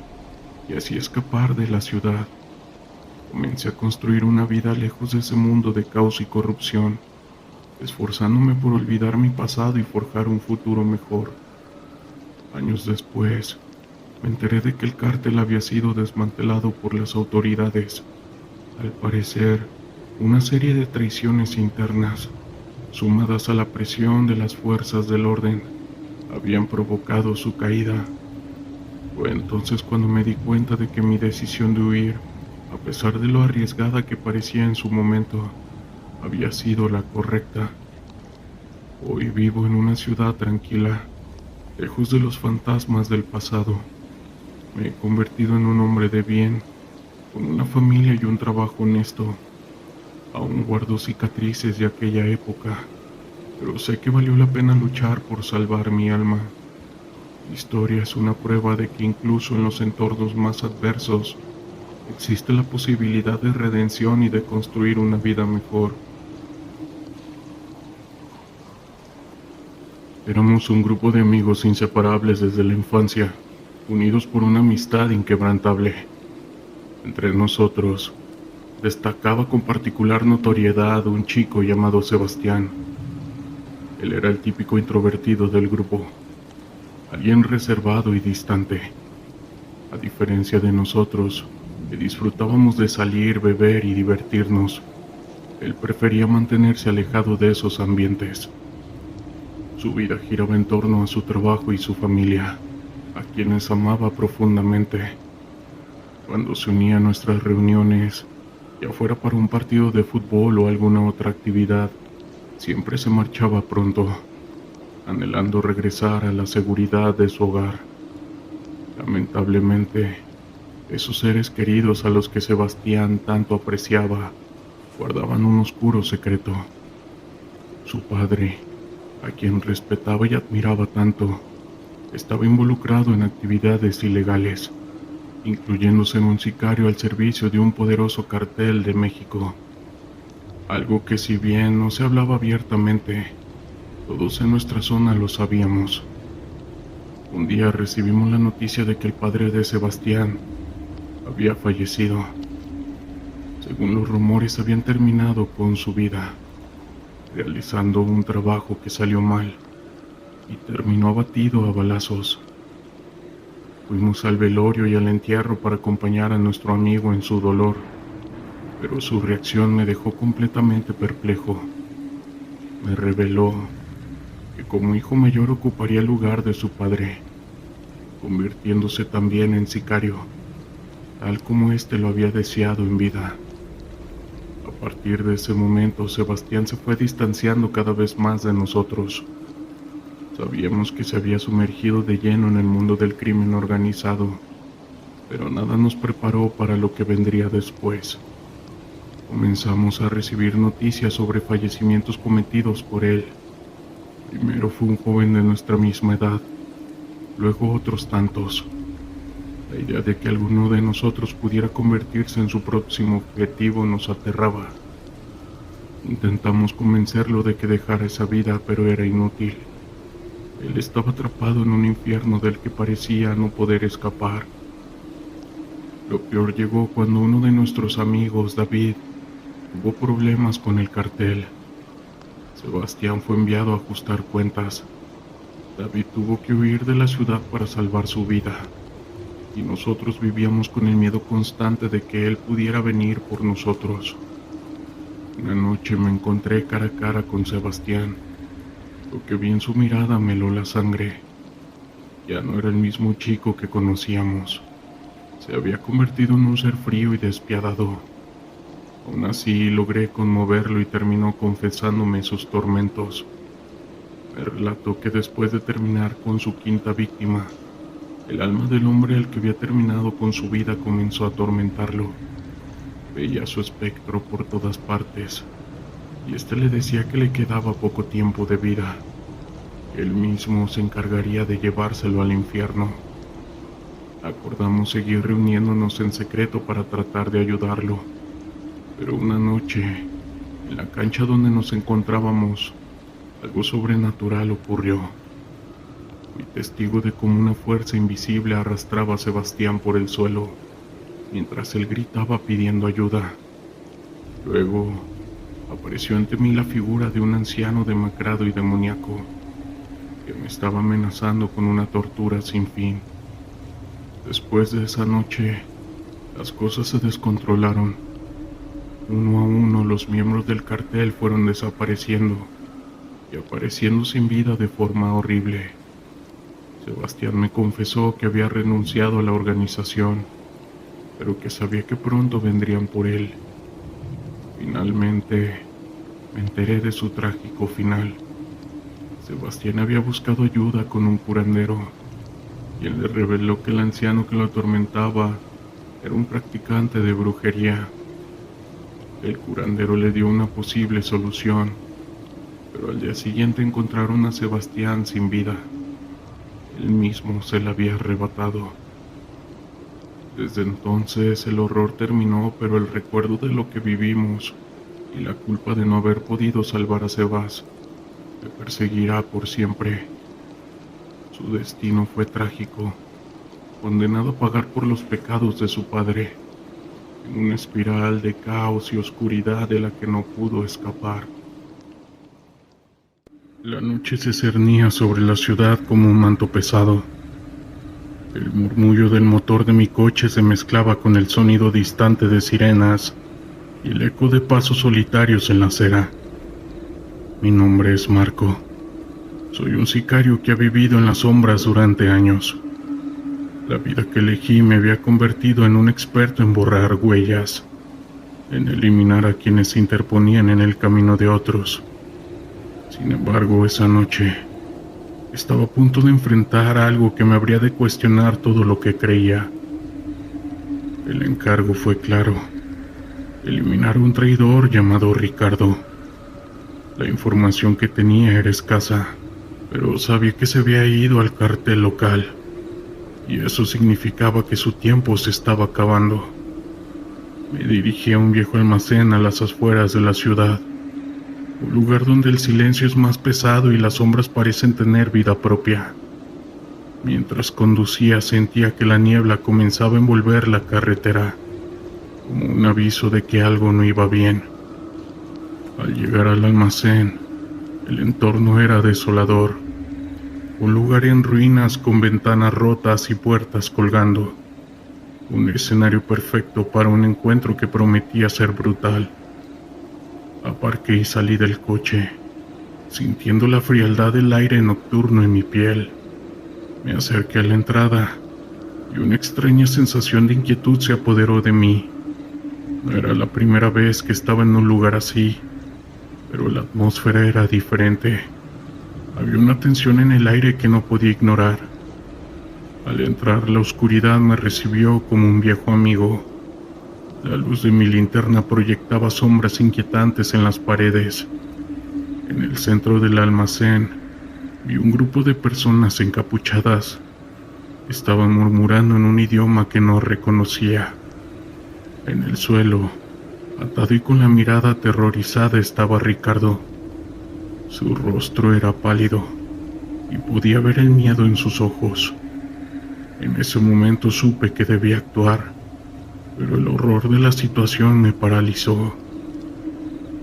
y así escapar de la ciudad. Comencé a construir una vida lejos de ese mundo de caos y corrupción, esforzándome por olvidar mi pasado y forjar un futuro mejor. Años después, me enteré de que el cártel había sido desmantelado por las autoridades. Al parecer, una serie de traiciones internas, sumadas a la presión de las fuerzas del orden, habían provocado su caída. Fue entonces cuando me di cuenta de que mi decisión de huir, a pesar de lo arriesgada que parecía en su momento, había sido la correcta. Hoy vivo en una ciudad tranquila, lejos de los fantasmas del pasado. Me he convertido en un hombre de bien, con una familia y un trabajo honesto. Aún guardo cicatrices de aquella época, pero sé que valió la pena luchar por salvar mi alma. Mi historia es una prueba de que incluso en los entornos más adversos existe la posibilidad de redención y de construir una vida mejor. Éramos un grupo de amigos inseparables desde la infancia, unidos por una amistad inquebrantable. Entre nosotros, destacaba con particular notoriedad un chico llamado Sebastián. Él era el típico introvertido del grupo, alguien reservado y distante. A diferencia de nosotros, que disfrutábamos de salir, beber y divertirnos, él prefería mantenerse alejado de esos ambientes. Su vida giraba en torno a su trabajo y su familia, a quienes amaba profundamente. Cuando se unía a nuestras reuniones, ya fuera para un partido de fútbol o alguna otra actividad, siempre se marchaba pronto, anhelando regresar a la seguridad de su hogar. Lamentablemente, esos seres queridos a los que Sebastián tanto apreciaba guardaban un oscuro secreto. Su padre, a quien respetaba y admiraba tanto, estaba involucrado en actividades ilegales, incluyéndose en un sicario al servicio de un poderoso cartel de México. Algo que, si bien no se hablaba abiertamente, todos en nuestra zona lo sabíamos. Un día recibimos la noticia de que el padre de Sebastián había fallecido. Según los rumores, habían terminado con su vida, realizando un trabajo que salió mal y terminó abatido a balazos. Fuimos al velorio y al entierro para acompañar a nuestro amigo en su dolor, pero su reacción me dejó completamente perplejo. Me reveló que como hijo mayor ocuparía el lugar de su padre, convirtiéndose también en sicario, tal como éste lo había deseado en vida. A partir de ese momento, Sebastián se fue distanciando cada vez más de nosotros. Sabíamos que se había sumergido de lleno en el mundo del crimen organizado, pero nada nos preparó para lo que vendría después. Comenzamos a recibir noticias sobre fallecimientos cometidos por él. Primero fue un joven de nuestra misma edad, luego otros tantos. La idea de que alguno de nosotros pudiera convertirse en su próximo objetivo nos aterraba. Intentamos convencerlo de que dejara esa vida, pero era inútil. Él estaba atrapado en un infierno del que parecía no poder escapar. Lo peor llegó cuando uno de nuestros amigos, David, tuvo problemas con el cartel. Sebastián fue enviado a ajustar cuentas. David tuvo que huir de la ciudad para salvar su vida, y nosotros vivíamos con el miedo constante de que él pudiera venir por nosotros. Una noche me encontré cara a cara con Sebastián. Lo que vi en su mirada me heló la sangre. Ya no era el mismo chico que conocíamos. Se había convertido en un ser frío y despiadado. Aún así logré conmoverlo y terminó confesándome sus tormentos. Me relató que después de terminar con su quinta víctima, el alma del hombre al que había terminado con su vida comenzó a atormentarlo. Veía su espectro por todas partes, y éste le decía que le quedaba poco tiempo de vida. Él mismo se encargaría de llevárselo al infierno. Acordamos seguir reuniéndonos en secreto para tratar de ayudarlo, pero una noche, en la cancha donde nos encontrábamos, algo sobrenatural ocurrió. Fui testigo de cómo una fuerza invisible arrastraba a Sebastián por el suelo, mientras él gritaba pidiendo ayuda. Luego, apareció ante mí la figura de un anciano demacrado y demoníaco, que me estaba amenazando con una tortura sin fin. Después de esa noche, las cosas se descontrolaron. Uno a uno los miembros del cartel fueron desapareciendo y apareciendo sin vida de forma horrible. Sebastián me confesó que había renunciado a la organización, pero que sabía que pronto vendrían por él. Finalmente, me enteré de su trágico final. Sebastián había buscado ayuda con un curandero, quien le reveló que el anciano que lo atormentaba era un practicante de brujería. El curandero le dio una posible solución, pero al día siguiente encontraron a Sebastián sin vida. Él mismo se la había arrebatado. Desde entonces el horror terminó, pero el recuerdo de lo que vivimos y la culpa de no haber podido salvar a Sebas le perseguirá por siempre. Su destino fue trágico, condenado a pagar por los pecados de su padre, en una espiral de caos y oscuridad de la que no pudo escapar. La noche se cernía sobre la ciudad como un manto pesado. El murmullo del motor de mi coche se mezclaba con el sonido distante de sirenas y el eco de pasos solitarios en la acera. Mi nombre es Marco. Soy un sicario que ha vivido en las sombras durante años. La vida que elegí me había convertido en un experto en borrar huellas, en eliminar a quienes se interponían en el camino de otros. Sin embargo, esa noche estaba a punto de enfrentar algo que me habría de cuestionar todo lo que creía. El encargo fue claro: eliminar a un traidor llamado Ricardo. La información que tenía era escasa, pero sabía que se había ido al cartel local, y eso significaba que su tiempo se estaba acabando. Me dirigí a un viejo almacén a las afueras de la ciudad, un lugar donde el silencio es más pesado y las sombras parecen tener vida propia. Mientras conducía sentía que la niebla comenzaba a envolver la carretera, como un aviso de que algo no iba bien. Al llegar al almacén, el entorno era desolador, un lugar en ruinas con ventanas rotas y puertas colgando, un escenario perfecto para un encuentro que prometía ser brutal. Aparqué y salí del coche, sintiendo la frialdad del aire nocturno en mi piel. Me acerqué a la entrada y una extraña sensación de inquietud se apoderó de mí. No era la primera vez que estaba en un lugar así, pero la atmósfera era diferente. Había una tensión en el aire que no podía ignorar. Al entrar, la oscuridad me recibió como un viejo amigo. La luz de mi linterna proyectaba sombras inquietantes en las paredes. En el centro del almacén vi un grupo de personas encapuchadas. Estaban murmurando en un idioma que no reconocía. En el suelo, atado y con la mirada aterrorizada, estaba Ricardo. Su rostro era pálido y podía ver el miedo en sus ojos. En ese momento supe que debía actuar, pero el horror de la situación me paralizó.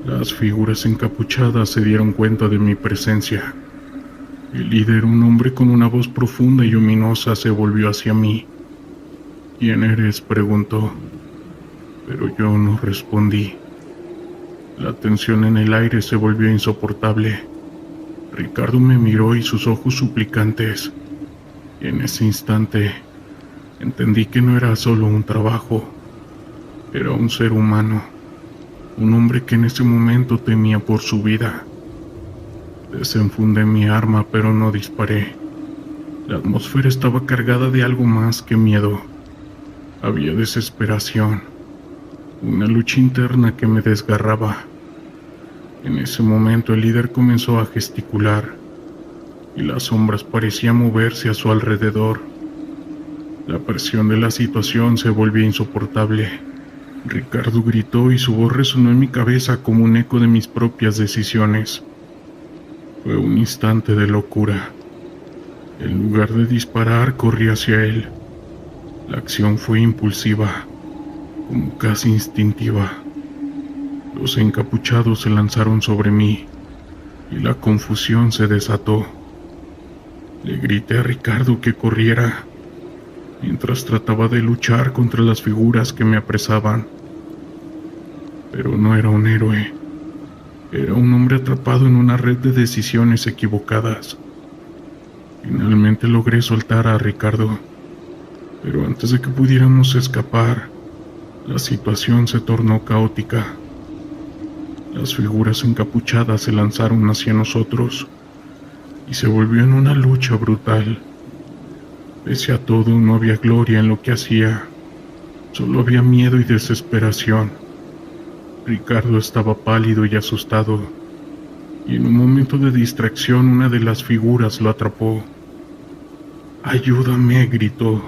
Las figuras encapuchadas se dieron cuenta de mi presencia. El líder, un hombre con una voz profunda y luminosa, se volvió hacia mí. «¿Quién eres?», preguntó, pero yo no respondí. La tensión en el aire se volvió insoportable. Ricardo me miró y sus ojos suplicantes. Y en ese instante entendí que no era solo un trabajo, era un ser humano, un hombre que en ese momento temía por su vida. Desenfundé mi arma, pero no disparé. La atmósfera estaba cargada de algo más que miedo. Había desesperación, una lucha interna que me desgarraba. En ese momento el líder comenzó a gesticular y las sombras parecían moverse a su alrededor. La presión de la situación se volvió insoportable. Ricardo gritó y su voz resonó en mi cabeza como un eco de mis propias decisiones. Fue un instante de locura. En lugar de disparar, corrí hacia él. La acción fue impulsiva, como casi instintiva. Los encapuchados se lanzaron sobre mí y la confusión se desató. Le grité a Ricardo que corriera, mientras trataba de luchar contra las figuras que me apresaban. Pero no era un héroe, era un hombre atrapado en una red de decisiones equivocadas. Finalmente logré soltar a Ricardo, pero antes de que pudiéramos escapar, la situación se tornó caótica. Las figuras encapuchadas se lanzaron hacia nosotros y se volvió en una lucha brutal. Pese a todo, no había gloria en lo que hacía, solo había miedo y desesperación. Ricardo estaba pálido y asustado, y en un momento de distracción una de las figuras lo atrapó. «¡Ayúdame!», gritó,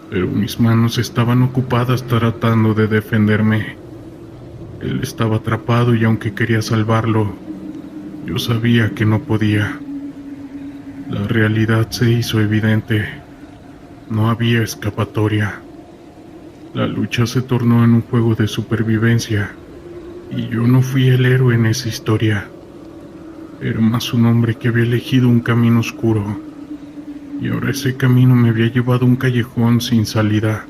pero mis manos estaban ocupadas tratando de defenderme. Él estaba atrapado y aunque quería salvarlo, yo sabía que no podía. La realidad se hizo evidente. No había escapatoria. La lucha se tornó en un juego de supervivencia, y yo no fui el héroe en esa historia. Era más un hombre que había elegido un camino oscuro, y ahora ese camino me había llevado a un callejón sin salida.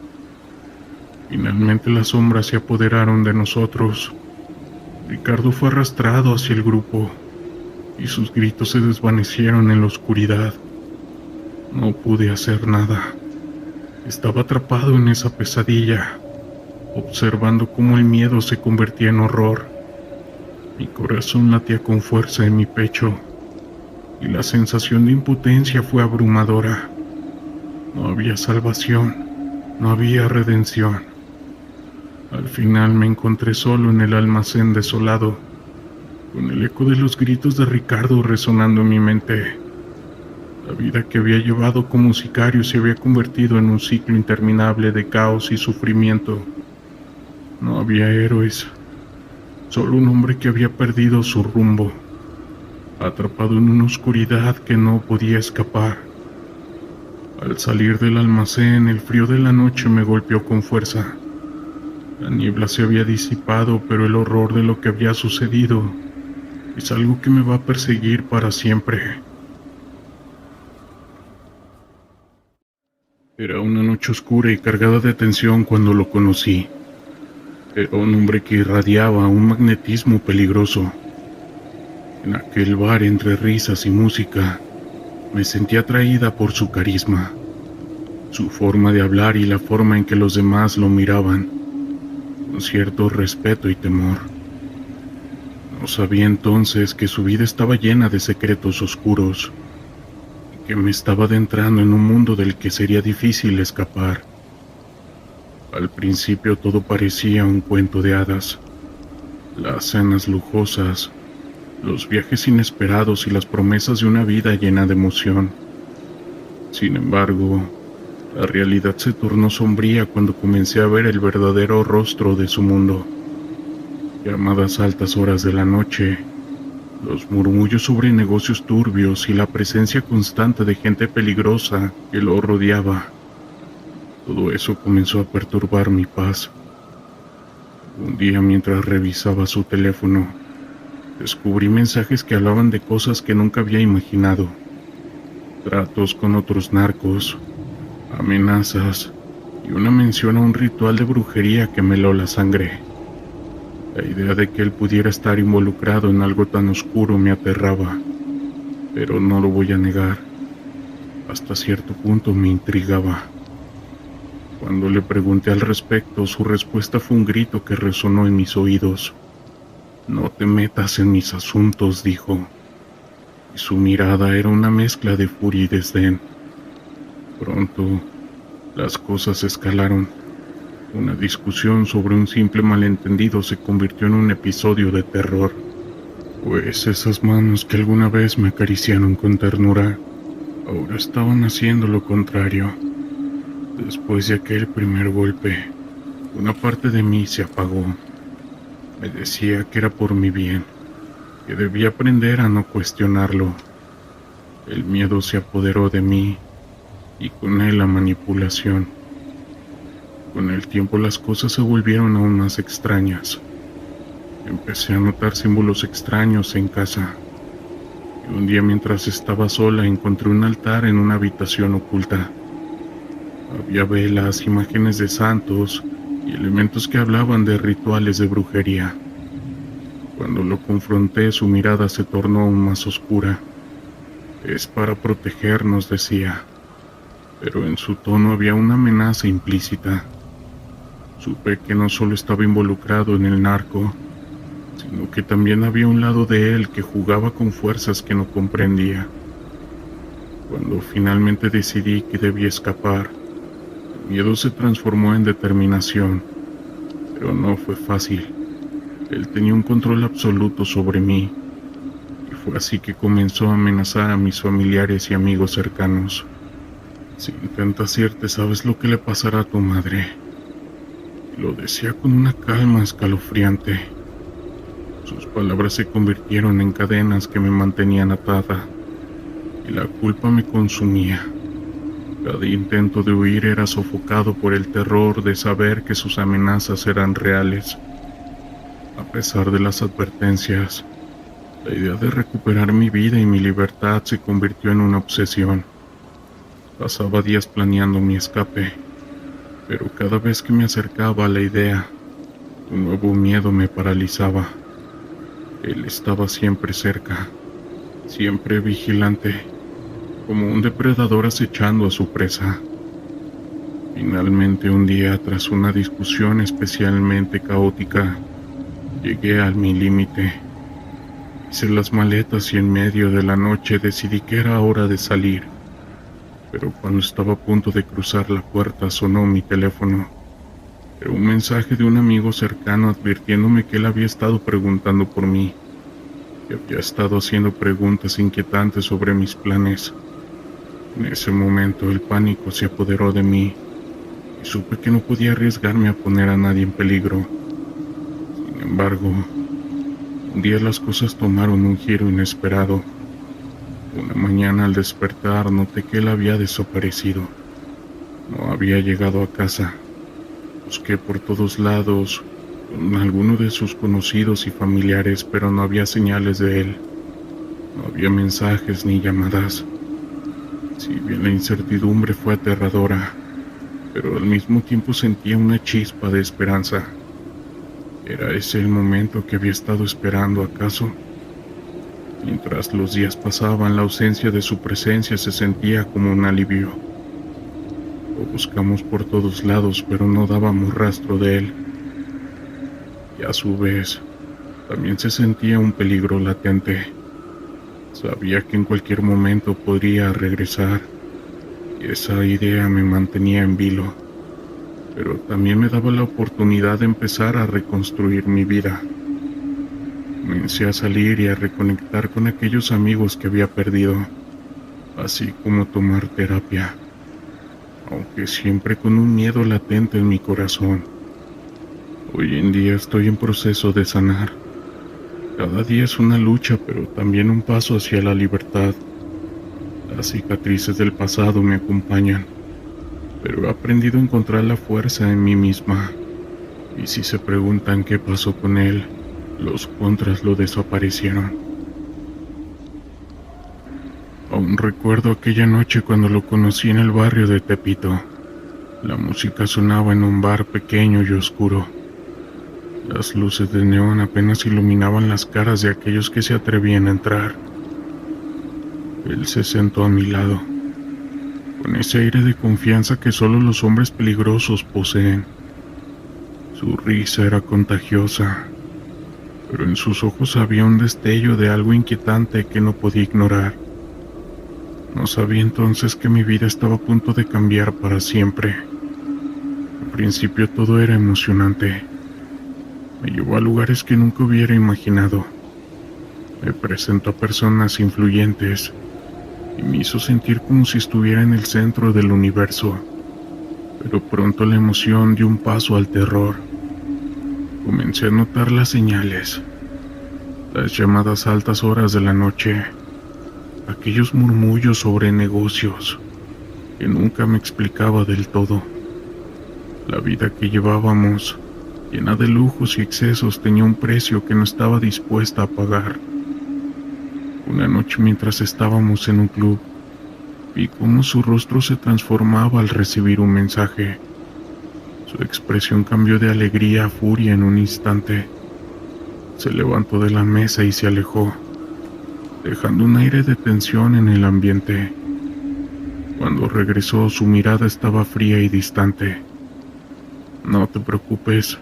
Finalmente las sombras se apoderaron de nosotros. Ricardo fue arrastrado hacia el grupo, y sus gritos se desvanecieron en la oscuridad. No pude hacer nada. Estaba atrapado en esa pesadilla, observando cómo el miedo se convertía en horror. Mi corazón latía con fuerza en mi pecho, y la sensación de impotencia fue abrumadora. No había salvación, no había redención. Al final me encontré solo en el almacén desolado, con el eco de los gritos de Ricardo resonando en mi mente. La vida que había llevado como sicario se había convertido en un ciclo interminable de caos y sufrimiento. No había héroes, solo un hombre que había perdido su rumbo, atrapado en una oscuridad que no podía escapar. Al salir del almacén, el frío de la noche me golpeó con fuerza. La niebla se había disipado, pero el horror de lo que había sucedido es algo que me va a perseguir para siempre. Era una noche oscura y cargada de tensión cuando lo conocí. Era un hombre que irradiaba un magnetismo peligroso. En aquel bar, entre risas y música, me sentí atraída por su carisma, su forma de hablar y la forma en que los demás lo miraban, con cierto respeto y temor. No sabía entonces que su vida estaba llena de secretos oscuros, que me estaba adentrando en un mundo del que sería difícil escapar. Al principio todo parecía un cuento de hadas. Las cenas lujosas, los viajes inesperados y las promesas de una vida llena de emoción. Sin embargo, la realidad se tornó sombría cuando comencé a ver el verdadero rostro de su mundo. Llamadas a altas horas de la noche, los murmullos sobre negocios turbios y la presencia constante de gente peligrosa que lo rodeaba. Todo eso comenzó a perturbar mi paz. Un día, mientras revisaba su teléfono, descubrí mensajes que hablaban de cosas que nunca había imaginado. Tratos con otros narcos, amenazas y una mención a un ritual de brujería que me heló la sangre. La idea de que él pudiera estar involucrado en algo tan oscuro me aterraba, pero no lo voy a negar, hasta cierto punto me intrigaba. Cuando le pregunté al respecto, su respuesta fue un grito que resonó en mis oídos. «No te metas en mis asuntos», dijo, y su mirada era una mezcla de furia y desdén. Pronto, las cosas escalaron. Una discusión sobre un simple malentendido se convirtió en un episodio de terror, pues esas manos que alguna vez me acariciaron con ternura, ahora estaban haciendo lo contrario. Después de aquel primer golpe, una parte de mí se apagó. Me decía que era por mi bien, que debía aprender a no cuestionarlo. El miedo se apoderó de mí, y con él la manipulación. Con el tiempo las cosas se volvieron aún más extrañas. Empecé a notar símbolos extraños en casa. Y un día, mientras estaba sola, encontré un altar en una habitación oculta. Había velas, imágenes de santos y elementos que hablaban de rituales de brujería. Cuando lo confronté, su mirada se tornó aún más oscura. «Es para protegernos», decía, pero en su tono había una amenaza implícita. Supe que no solo estaba involucrado en el narco, sino que también había un lado de él que jugaba con fuerzas que no comprendía. Cuando finalmente decidí que debía escapar, el miedo se transformó en determinación, pero no fue fácil. Él tenía un control absoluto sobre mí, y fue así que comenzó a amenazar a mis familiares y amigos cercanos. Si intentas irte, sabes lo que le pasará a tu madre. Lo decía con una calma escalofriante. Sus palabras se convirtieron en cadenas que me mantenían atada, y la culpa me consumía. Cada intento de huir era sofocado por el terror de saber que sus amenazas eran reales. A pesar de las advertencias, la idea de recuperar mi vida y mi libertad se convirtió en una obsesión. Pasaba días planeando mi escape, pero cada vez que me acercaba a la idea, un nuevo miedo me paralizaba. Él estaba siempre cerca, siempre vigilante, como un depredador acechando a su presa. Finalmente, un día, tras una discusión especialmente caótica, llegué a mi límite. Hice las maletas y en medio de la noche decidí que era hora de salir. Pero cuando estaba a punto de cruzar la puerta sonó mi teléfono. Era un mensaje de un amigo cercano advirtiéndome que él había estado preguntando por mí, que había estado haciendo preguntas inquietantes sobre mis planes. En ese momento el pánico se apoderó de mí y supe que no podía arriesgarme a poner a nadie en peligro. Sin embargo, un día las cosas tomaron un giro inesperado. Una mañana al despertar noté que él había desaparecido. No había llegado a casa. Busqué por todos lados con alguno de sus conocidos y familiares, pero no había señales de él. No había mensajes ni llamadas. Si bien la incertidumbre fue aterradora, pero al mismo tiempo sentía una chispa de esperanza. ¿Era ese el momento que había estado esperando acaso? Mientras los días pasaban, la ausencia de su presencia se sentía como un alivio. Lo buscamos por todos lados, pero no dábamos rastro de él. Y a su vez, también se sentía un peligro latente. Sabía que en cualquier momento podría regresar, y esa idea me mantenía en vilo, pero también me daba la oportunidad de empezar a reconstruir mi vida. Comencé a salir y a reconectar con aquellos amigos que había perdido, así como tomar terapia, aunque siempre con un miedo latente en mi corazón. Hoy en día estoy en proceso de sanar. Cada día es una lucha, pero también un paso hacia la libertad. Las cicatrices del pasado me acompañan, pero he aprendido a encontrar la fuerza en mí misma. Y si se preguntan qué pasó con él, los contras lo desaparecieron. Aún recuerdo aquella noche cuando lo conocí en el barrio de Tepito. La música sonaba en un bar pequeño y oscuro. Las luces de neón apenas iluminaban las caras de aquellos que se atrevían a entrar. Él se sentó a mi lado, con ese aire de confianza que solo los hombres peligrosos poseen. Su risa era contagiosa, pero en sus ojos había un destello de algo inquietante que no podía ignorar. No sabía entonces que mi vida estaba a punto de cambiar para siempre. Al principio todo era emocionante. Me llevó a lugares que nunca hubiera imaginado. Me presentó a personas influyentes y me hizo sentir como si estuviera en el centro del universo. Pero pronto la emoción dio un paso al terror. Comencé a notar las señales, las llamadas a altas horas de la noche, aquellos murmullos sobre negocios que nunca me explicaba del todo. La vida que llevábamos, llena de lujos y excesos, tenía un precio que no estaba dispuesta a pagar. Una noche mientras estábamos en un club, vi cómo su rostro se transformaba al recibir un mensaje. Su expresión cambió de alegría a furia en un instante. Se levantó de la mesa y se alejó, dejando un aire de tensión en el ambiente. Cuando regresó, su mirada estaba fría y distante. «No te preocupes,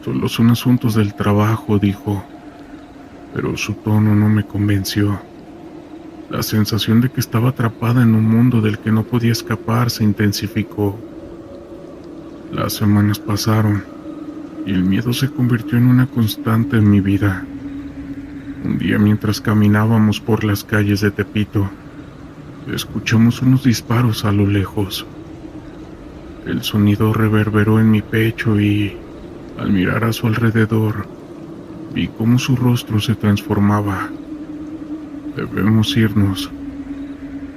solo son asuntos del trabajo», dijo, pero su tono no me convenció. La sensación de que estaba atrapada en un mundo del que no podía escapar se intensificó. Las semanas pasaron y el miedo se convirtió en una constante en mi vida. Un día, mientras caminábamos por las calles de Tepito, escuchamos unos disparos a lo lejos. El sonido reverberó en mi pecho y, al mirar a su alrededor, vi cómo su rostro se transformaba. Debemos irnos.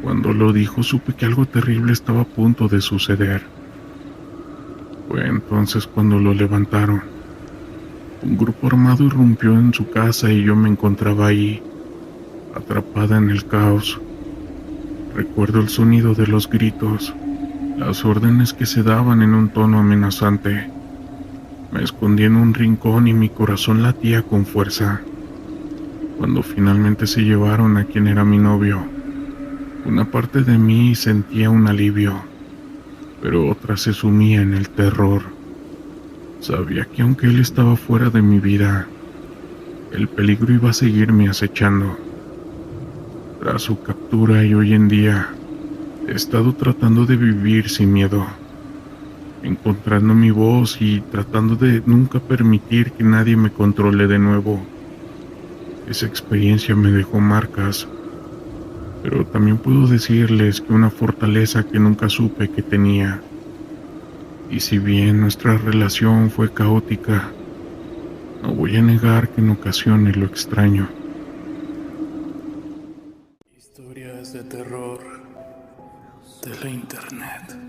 Cuando lo dijo, supe que algo terrible estaba a punto de suceder. Fue entonces cuando lo levantaron. Un grupo armado irrumpió en su casa y yo me encontraba ahí, atrapada en el caos. Recuerdo el sonido de los gritos, las órdenes que se daban en un tono amenazante. Me escondí en un rincón y mi corazón latía con fuerza. Cuando finalmente se llevaron a quien era mi novio, una parte de mí sentía un alivio, pero otra se sumía en el terror. Sabía que aunque él estaba fuera de mi vida, el peligro iba a seguirme acechando. Tras su captura y hoy en día, he estado tratando de vivir sin miedo, encontrando mi voz y tratando de nunca permitir que nadie me controle de nuevo. Esa experiencia me dejó marcas, pero también puedo decirles que una fortaleza que nunca supe que tenía. Y si bien nuestra relación fue caótica, no voy a negar que en ocasiones lo extraño. Historias de terror de la internet.